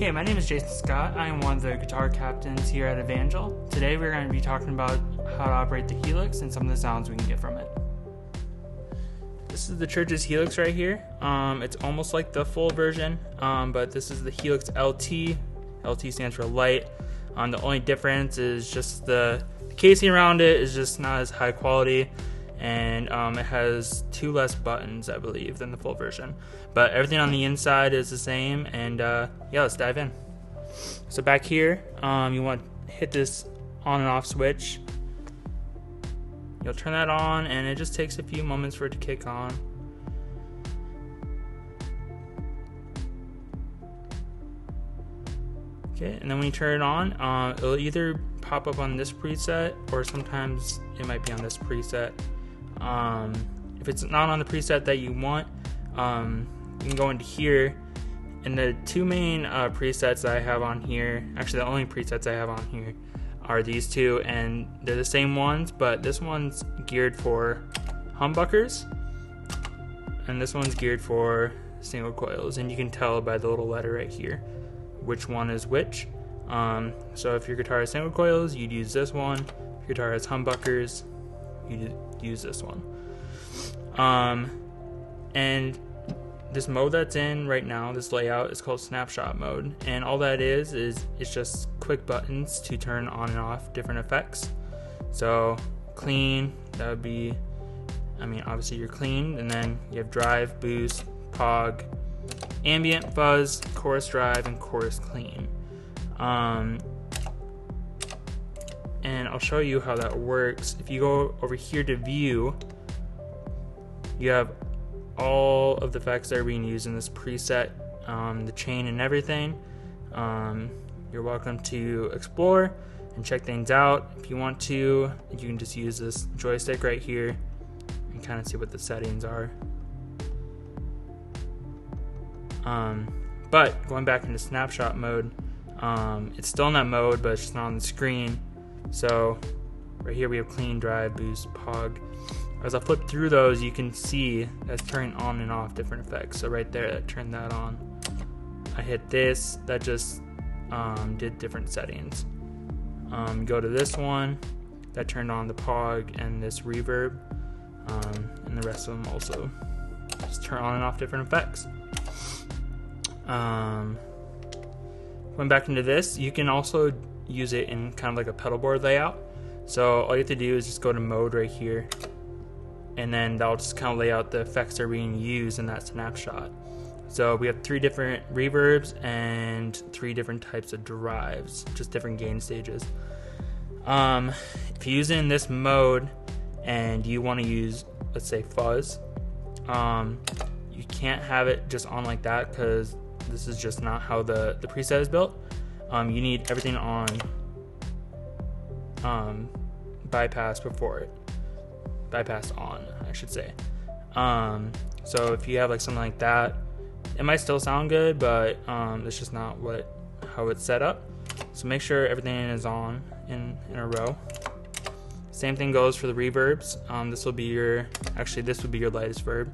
Hey, my name is Jason Scott. I am one of the guitar captains here at Evangel. Today we're going to be talking about how to operate the Helix and some of the sounds we can get from it. This is the church's Helix right here. It's almost like the full version, but this is the Helix LT. LT stands for light. The only difference is just the casing around it is just not as high quality, and it has 2 less buttons, I believe, than the full version. But everything on the inside is the same, and yeah, let's dive in. So back here, you want to hit this on and off switch. You'll turn that on, and it just takes a few moments for it to kick on. Okay, and then when you turn it on, it'll either pop up on this preset, or sometimes it might be on this preset. If it's not on the preset that you want, you can go into here, and the 2 main presets that I have on here, actually the only presets I have on here, are these 2, and they're the same ones, but this one's geared for humbuckers, and this one's geared for single coils, and you can tell by the little letter right here which one is which. So if your guitar has single coils, you'd use this one. If your guitar has humbuckers, you'd use this one. And this mode that's in right now, this layout, is called snapshot mode, and all that is it's just quick buttons to turn on and off different effects. So clean, that would be, obviously you're clean, and then you have drive, boost, pog, ambient, fuzz, chorus drive, and chorus clean. And I'll show you how that works. If you go over here to view, you have all of the effects that are being used in this preset, the chain and everything. You're welcome to explore and check things out. If you want to, you can just use this joystick right here and kind of see what the settings are. But going back into snapshot mode, it's still in that mode, but it's just not on the screen. So right here we have clean, drive, boost, pog. As I flip through those, you can see that's turning on and off different effects. So right there, that turned that on. I hit this, that just did different settings. Go to this one, that turned on the pog and this reverb, and the rest of them also just turn on and off different effects. Going back into this, you can also use it in kind of like a pedal board layout. So all you have to do is just go to mode right here, and then that'll just kind of lay out the effects that are being used in that snapshot. So we have 3 different reverbs and 3 different types of drives, just different gain stages. If you use it in this mode and you want to use, let's say, fuzz, you can't have it just on like that, because this is just not how the preset is built. You need everything on bypass before it. Bypass on, I should say. So if you have like something like that, it might still sound good, but it's just not how it's set up. So make sure everything is on in a row. Same thing goes for the reverbs. This would be your lightest verb,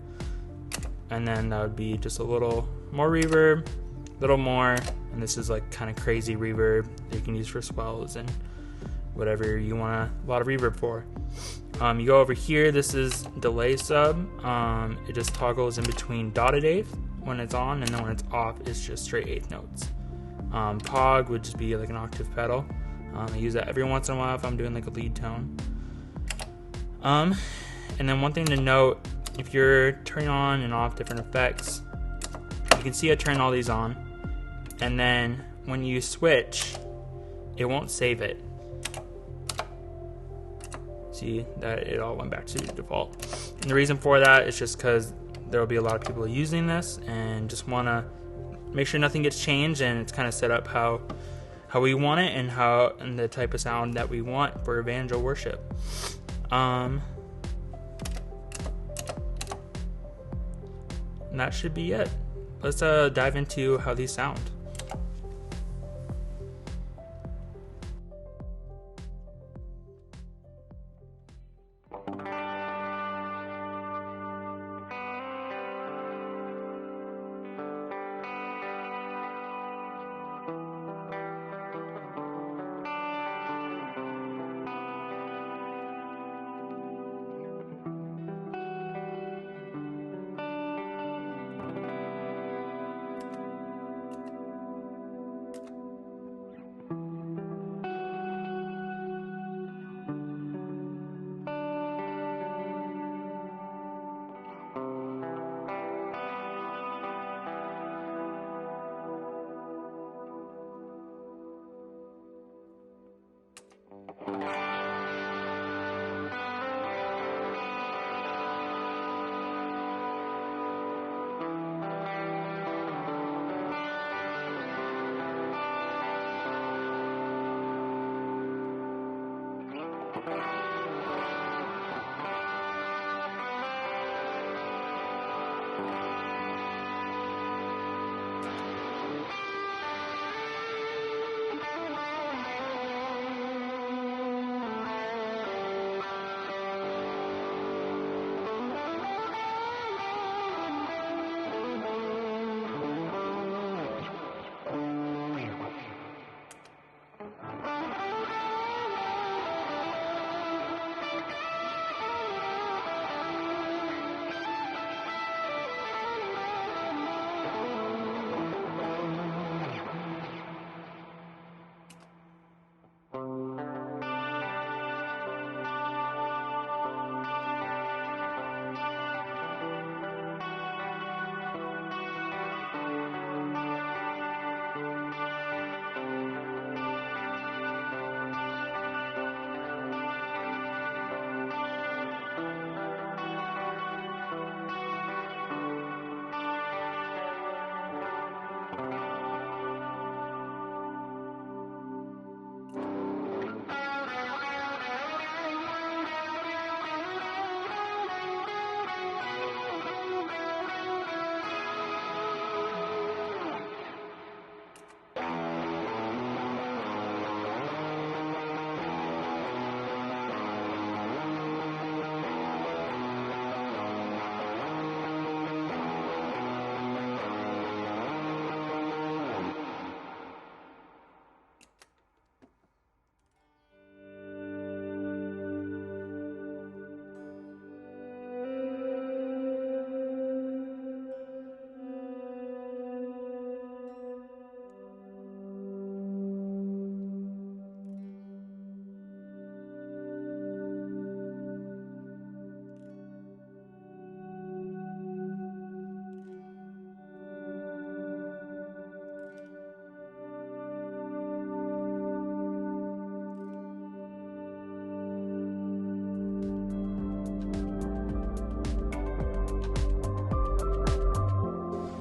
and then that would be just a little more reverb, a little more, and this is like kind of crazy reverb that you can use for swells and whatever you want a lot of reverb for. You go over here, this is delay sub. It just toggles in between dotted eighth when it's on, and then when it's off, it's just straight eighth notes. Pog would just be like an octave pedal. I use that every once in a while if I'm doing like a lead tone. And then one thing to note, if you're turning on and off different effects, you can see I turn all these on, and then when you switch, it won't save it. See that it all went back to default, and the reason for that is just because there will be a lot of people using this and just want to make sure nothing gets changed, and it's kind of set up how we want it and the type of sound that we want for evangel worship. And that should be it. Let's dive into how these sound.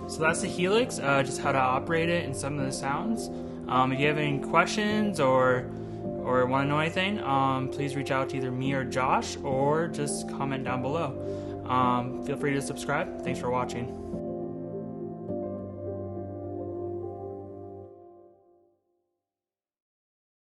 So that's the Helix, just how to operate it and some of the sounds. If you have any questions or want to know anything, please reach out to either me or Josh, or just comment down below. Feel free to subscribe. Thanks for watching.